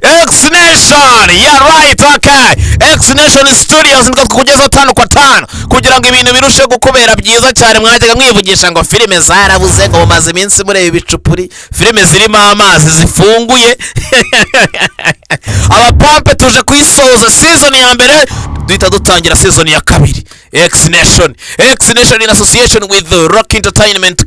X-Nation, yeah right, okay. X-Nation Studios niko kugeza 5 kwa 5 kugira ngo ibintu birushe gukubera byiza cyane. Mwajyaga mwivugisha ngo filime zarabuze ngo mumaze iminsi mureba ibicupuri, filime zirimo amazi zifunguye. Abapampe tuje kuyisoza season ya mbere, duhita dutangira season ya kabiri. X-Nation in association with the Rock Entertainment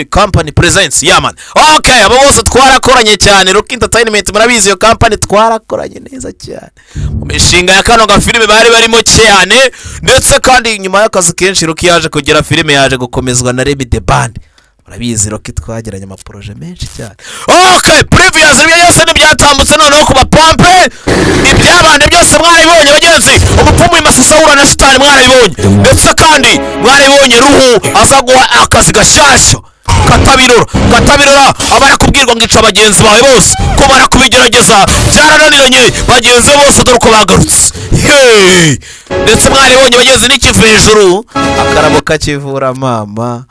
Company presents. Yeah man. Okay, abo bose twarakoranye cyane. Rock Entertainment murabizi iyo company twarakoranye neza cyane. Mu mishinga ya kano ga filime bari barimo cyane, ndetse kandi nyuma y'akazi kenshi Rock yaje kugira filime yaje gukomezwa na Remy the Band. Murabizi Rock twagiranye ama projet menshi cyane. Okay, previous ibyo yose n'ibyatambutse noneho ku Bapampe. Ibyabande byose mwaribonye bagenzi. Umupfumu imasasa hura na shitani mwaribonye. Ndetse kandi mwaribonye Ruhu aza guha akazi gashyashyo. Katabirora abara kubwirwa ngica abagenzi bawe bose ko barakubigerageza byarananiranye bagenzi bose dore ko bagarutse. Ndetse mwaribonye bagenzi n'ikivu hejuru akarabo kakivura mama.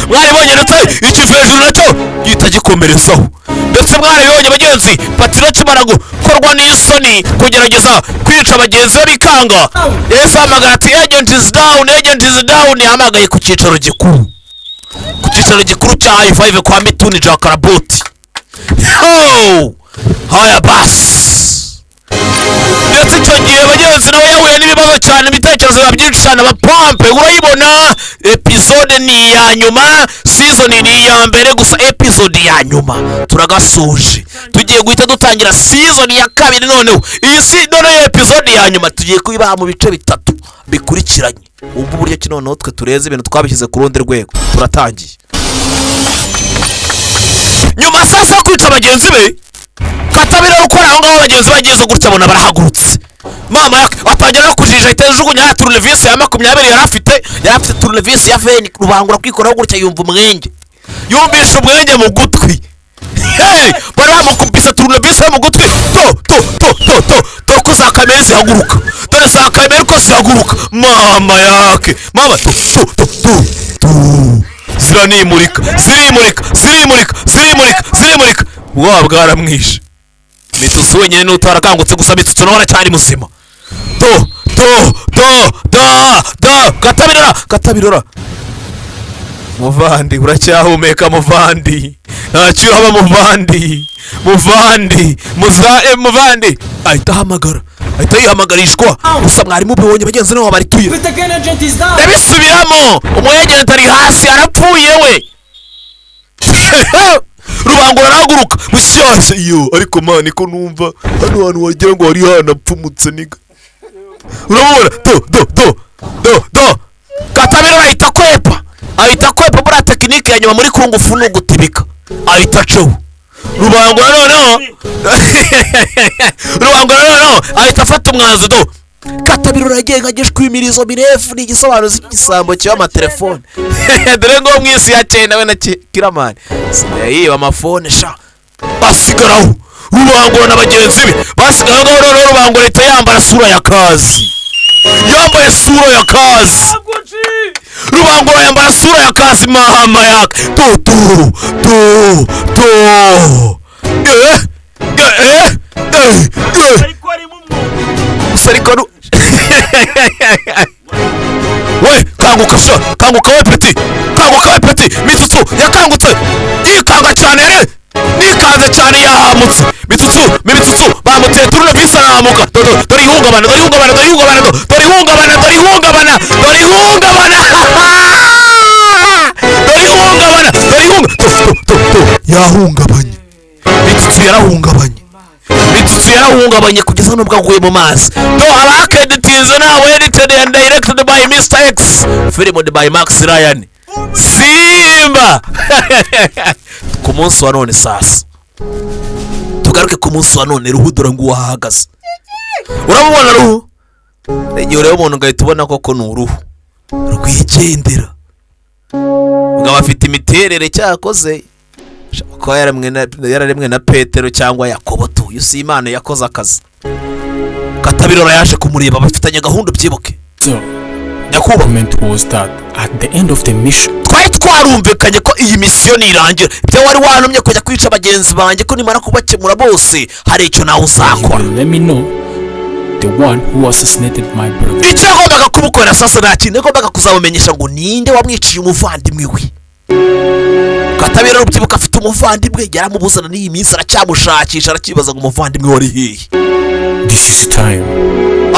Mwaribonye ndetse ikivu hejuru nacyo gihita gikomerezaho. Ndetse mwaribonye bagenzi Pattyno kimara gukorwa n'isoni kugerageza kwica abagenzi babikanga. Yesu hamagara ati agent is down, hamagaye ku cyicaro gikuru. Ku cyicaro gikuru cya i5 kwa Mituni Jakaraboti. Haya basi. Ndetse icyo gihe bagenzi nawe yahuye n'ibibazo cyane, ibitekerezo biba byinshi cyane. Abapampe urayibona, episode ni ya nyuma, season ni ya mbere gusa, episode ya nyuma turagasuje. Tugiye guhita dutangira season ya kabiri noneho. Iyi none episode ya nyuma tugiye kuyibaha mu bice bitatu bikurikiranye. Ubwo buryo kino noneho twe tureze ibintu twabishyize ku rundi rwego. Turatangiye. Nyuma sasa kwica abagenzi be, Katabira rukora aho ngaho abagenzi bageze gutya bona barahagurutse. Mama atangira no kujija itejugunya ya turnevis ya 20 yarafite turnevis ya veni rubangura kwikoraho gutya yumva umwenge. Yumvisha umwenge mu gutwi. Bara mukubisa turnevis mu gutwi. To ko za kamera zihaguruka. Dore za kamera ko zihaguruka. Mama yake. Mama to. Zirimurika. Bwaramwishe. Mitusu wenyine n'utarakangutse gusa Mitusu none cyari muzima. Katabirora. Muvandi uracyahumeka muvandi. Ntacyo haba muvandi. Ahita yihamagarishwa. Gusa mwari mubonye bagenzi naho bari tuye. Bisubiramo. Umwegere tari hasi arapfuye we. Rubangura arahaguruka musyanse iyo ariko mani ko numva hano hantu wagira ngo hari hanapfumutse niga. Urabona do Katabira ahita kwepa bura tekinike ya nyuma muri kungufu no gutibika ahita cyo. Rubangura noneho ahita afata umwanzuro. Katabira uragiye nkagishwe imirizo birefu n'igisobanuzi cy'isambo cyo amatelefone. Dore ngo mwisi ya cyenda we na kiramani yiba amafone sha basigaraho. Rubangura n'abagenzi be basigaraho noneho Rubangura leta yambara sura ya kazi. Yambaye sura ya kazi. Rubangura yambara sura ya kazi mama yake. Sarikanu. We kanguka we Peti. Mitutu yakangutse. Ikanga cyane nikaze cyane yahamutse. Mitutu bamuteye turnevis arahamuka. Dore ihungabana. Yahungabanye. Mitutu yarahungabanye kugeza nubwo aguye mu mazi. Abakeditinze nawe edited and directed by Mr. X, filmed by Max Ryan. Simba. Ku munsi wa none sasa tugaruke ku munsi wa none Ruhudura ngo wahagaze. Urabona Ruhu? Igihe ureba umuntu ngahita ubona koko ni uruhu rwigendera. Ugaba afite imiterere cyakoze ko yararemwe na Petero cyangwa Yakobo tu. Yusi Imana yakoze akazi. Katabirora yaje kumureba bafitanye gahunda byibuke. agreement was that at the end of the mission twari twarumvikanye ko iyi misiyo nirangira ibyo wari wantumye kujya kwica bagenzi banjye ko nimara kubakemura bose hari icyo nawe uzakora. Let me know the one who assassinated my brother. icyo yagombaga kumukorera sasa nta kintu yagombaga kuzamumenyesha ngo ninde wamwiciye umuvandimwe we. Katabera rubyibuka afite umuvandimwe yaramubuzana n'iyi minsi aracyamushakisha arakibaza ngo umuvandimwe wari hehe. This is time.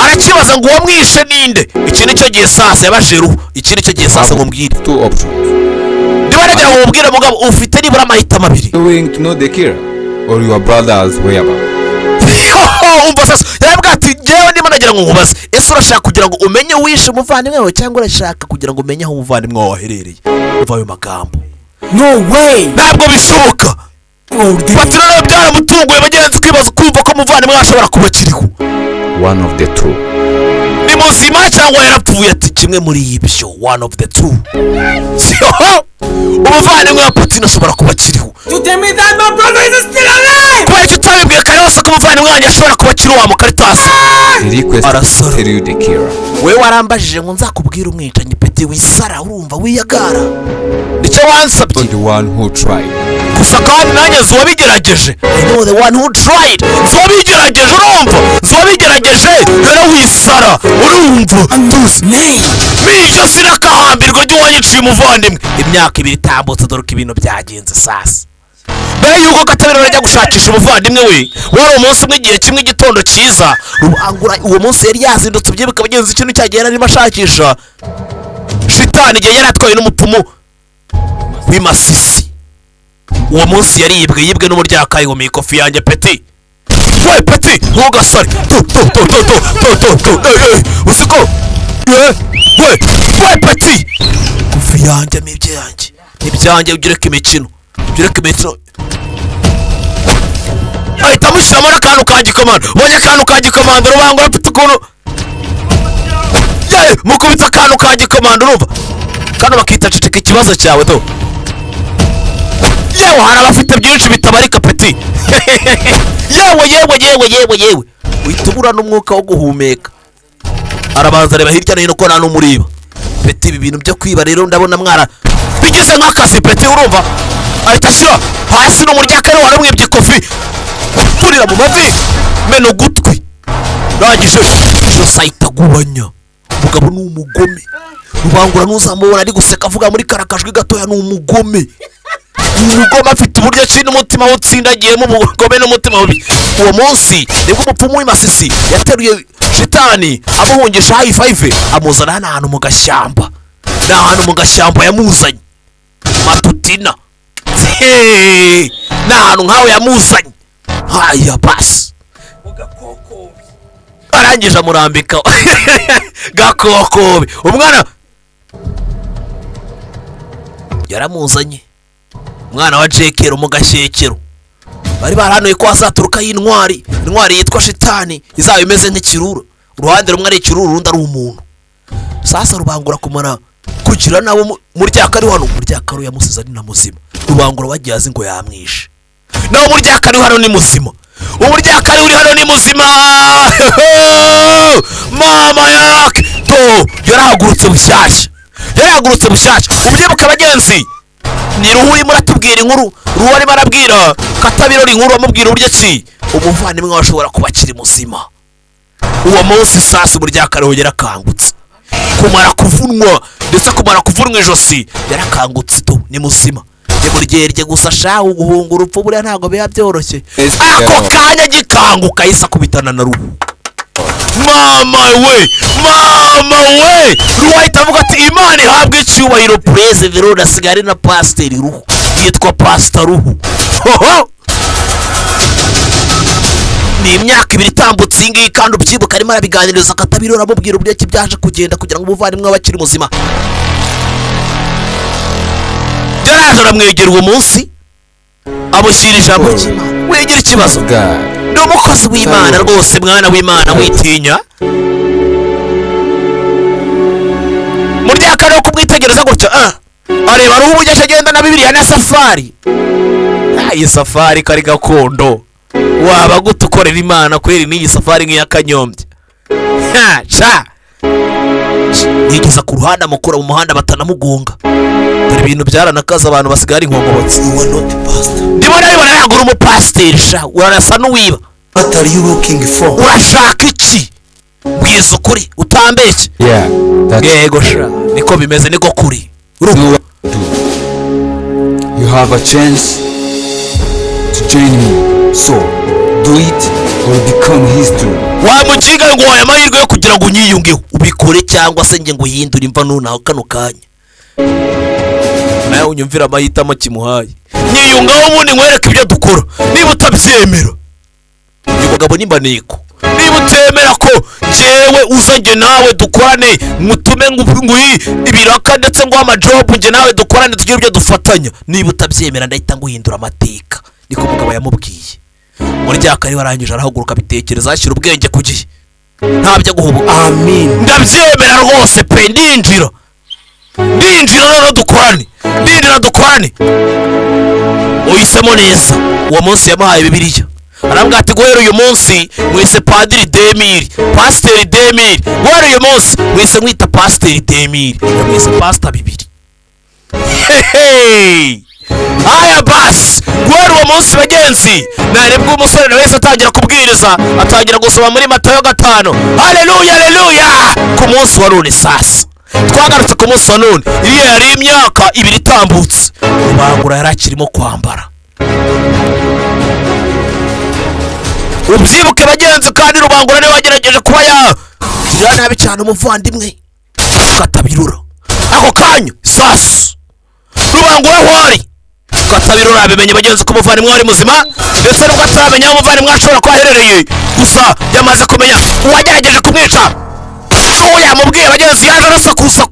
Arakibaza ngo uwamwishe ninde. Iki nicyo gihe sasa yabajije Ruhu. Iki nicyo gihe sasa ngo mbwire. Two options. Niba nagira ngo mubwire mugabo ufite nibura amahitamo abiri. Going to know the killer or your brother's whereabouts. Umva sasa yarabwira ati njyewe ndimo nagira ngo nkubaze ese urashaka kugira ngo umenye wishe umuvandimwe wawe cyangwa urashaka kugira ngo umenye aho umuvandimwe wawe aherereye. Umva ayo magambo. No way. Ntabwo bishoboka. Bati rero byaramutunguye bagenzi kwibaza kumva ko umuvandimwe ashobora kuba akiriho. One of the two. Ni muzima cyangwa yarapfuye? Ati kimwe muri ibyo. One of the two. Umuvandimwe wa Pattyno ashobora kuba akiriho. You tell me that my brother is still alive. Kubera icyo utabibwiye kare hose ko umuvandimwe wanjye ashobora kuba akiriho wa mukaritasi. He requested to tell you the killer. We warambajije ngo nzakubwira umwicanyi Peti wisara urumva wiyagara. Nicyo wansabye. The one who tried. Gusa kandi nanjye nzobigerageje. I know the one who tried. Nzobigerageje urumva. Nzobigerageje rero wisara urumva. And whose name? Bijya sinakahambirwa jya wanyiciye umuvandimwe. Imyaka ibiri itambutse dore ko ibintu byagenze sasa. Mbere yuko Katabera bajya gushakisha umuvandimwe we wari umunsi umwe igihe kimwe igitondo cyiza rubangura uwo munsi yari yazindutse ubyibuka bagenzi ikintu cyagiye arimo ashakisha shitani igihe yari atwaye n'umupfumu w'imasisi. Uwo munsi yibwe n'umuryakayi ngo mikofi yanjye Peti. We Peti ntugasare usiko we Peti kofi yanjye n'ibyanjye ugireka imikino ahita amushyiramo n'akantu ka gikomando. Ubonye akantu ka gikomando rubangura afite ukuntu mukubita akantu ka gikomando urumva kano bakita ceceka ikibazo cyawe do. Yewe hari abafite byinshi bitabarika Peti. yewe uhita ubura n'umwuka wo guhumeka. Arabanza areba hirya no hino ko nta n'umuriba. Peti ibi bintu byo kwiba rero ndabona mwara bigize nk'akazi Peti urumva. Ahita ashyira hasi n'umuryakare waramwibye kofi turira mu mavi meno gutwi rangije cyose ahita agubanya. Umugabo ni umugome. Rubangura ntuzamubona ari guseka avuga muri karakajwi gatoya ni umugome. Umugome afite uburyo ki n'umutima utsindagiyemo umugome n'umutima mubi. Uwo munsi nibwo umupfumu w'imasisi yateruye shitani amuhungisha high five amuzana hano ahantu mu gashyamba. Ni ahantu mu gashyamba yamuzanye Matutina. Ni ahantu nkawe yamuzanye. Haya basi arangije amurambika gakokobe. Umwana yaramuzanye umwana wa Jekero mu gashyekero. Bari barahanuye ko hazaturuka y'intwari yitwa shitani izaba imeze nk'ikirura. Uruhande rumwe ari ikirura urundi ari umuntu. Sasa rubangura kumara kugira nabo muryakari hano muryakari yamusize ari na muzima. Rubangura bagiye azi ngo yamwishe. Naho muryakari hano ni muzima. Umuryakari uri hano ni muzima. Mama yake to yarahagurutse bushyashya. Ubyibuka bagenzi ni Ruhu urimo aratubwira inkuru. Ruhu arimo arabwira Katabera inkuru amubwira uburyo ki umuvandimwe wawe ashobora kuba akiri muzima. Uwo munsi sasa umuryakari wongera akangutse kumara kuvunwa ndetse kumara kuvunwa ijosi yarakangutse to ni muzima. Burgerye gusa shaho guhunga urupfu buriya ntago biba byoroshye. Ako kanya gikanguka yisa kubitana na Ruhu. Mama we Ruhu ahita avuga ati Imana ihabwe icyubahiro praise the Lord. Asigare na Pastor Ruhu yitwa Pastor Ruhu. Ni imyaka ibiri itambutse iyi ngiyi kandi ubyibuka arimo arabiganiriza Katabera aramubwira uburyo ki byaje kugenda kugira ngo umuvandimwe we akiri muzima. Yaraje aramwegera uwo munsi amushyira ijambo ry'Imana. Wegera ikibazo ndi umukozi w'Imana rwose mwana w'Imana witinya. Muryakare wo kumwitegereza gutyo areba Ruhu uburyo agenda na Bibiliya na safari. Iyi safari kari gakondo waba gutukorera Imana kweri n'iyi safari nk'iya Kanyombya. yigeza ku ruhande amukura mu muhanda batanamugonga. Dore ibintu byaranakaza abantu basigaye ari inkonkobotsi. Ndimo ndabibona nagura umupasiteri sha urarasa n'uwiba. What are you looking for? Urashaka iki? Bwiza ukuri utambeshye. Yeah, that's Yego sha niko bimeze niko kuri. no what to do. You have a chance to join me, so do it or become history. Wamukinga ngo waye amahirwe yo kugira ngo unyiyungeho ubikore cyangwa se nge ngo uhindure imva nonaho kano kanya. Nawe unyumvira amahitamo kimuhaye. Nyiyungaho ubundi nkwereke ibyo dukora. Niba utabyemera uyu mugabo nimba niko, niba utemera ko njyewe uza nge nawe dukorane mutume nguyi ibiraka ndetse ngo amajob nge nawe dukorane tugire ibyo dufatanya, niba utabyemera ndahita nguhindura amateka. Niko umugabo yamubwiye. Muri ryakari warangije arahaguruka bitekereza ashyira ubwenge ku gihe. Ntabyo guhubuka. Amen. Ndabyemera rwose pe ndinjira rero dukorane. Ndinjira dukorane. Uhisemo neza. Uwo munsi yamuhaye Bibiliya. Arambwira ati guhera uyu munsi mwise Padiri Demiri, Pasiteri Demiri. Guhera uyu munsi mwise mwita Pasiteri Demiri. Mwise Pasita bibiri. Hehe. Aya basi guhera uwo munsi bagenzi narebwa umusore na wese atangira kubwiriza, atangira gusoma muri Matayo 5. Haleluya haleluya. Ku munsi wa none sasa twagarutse ku munsi wa none, iyo yari imyaka 2 itambutse Rubangura yarakirimo kwambara. Ubyibuke bagenzi kandi Rubangura niwe wagerageje kuba yagirira nabi cyane umuvandimwe katabirura. Ako kanya sasa Rubangura wari katabirura abimenye bagenzi ko umuvandimwe wari muzima, ndetse n'ubwo atamenya aho umuvandimwe ashobora kuba aherereye, gusa yamaze kumenya uwagerageje kumwica. So yamubwiye bagenzi yaje arasakuza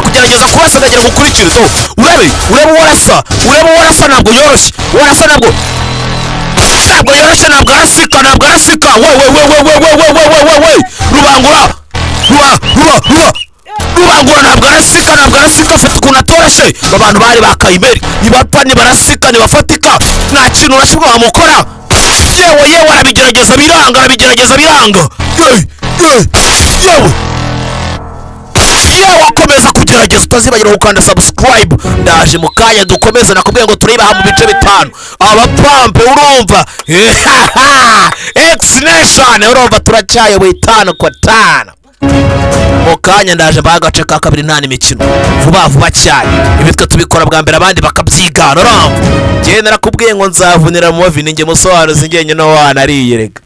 kugerageza kubasagagira gukurikira. So urebe warasa ntabwo yoroshye, warasa ntabwo yoroshye, ntabwo arasika. Rubangura ntabwo arasika afite ukuntu atoroshe. Abantu bari bakayimeri nibapfa nibarasika nibafatika nta kintu urashobora wamukora. Yewe arabigerageza biranga. Yewe akomeza kugerageza. Utazibagirwa gukanda subscribe. Ndaje mu kanya dukomeze, nakubwiye ngo turibaha mu bice 5. Abapampe urumva X Nation urumva turacyayoboye 5 kwa 5. Mu kanya ndaje mbaga agace ka 2 nta n'imikino vuba cyane. Ibi twe tubikora bwa mbere abandi bakabyigana urumva. Njye narakubwiye ngo nzavunira mu mavi ninge musobanuzi ngenye no wana ariyerega.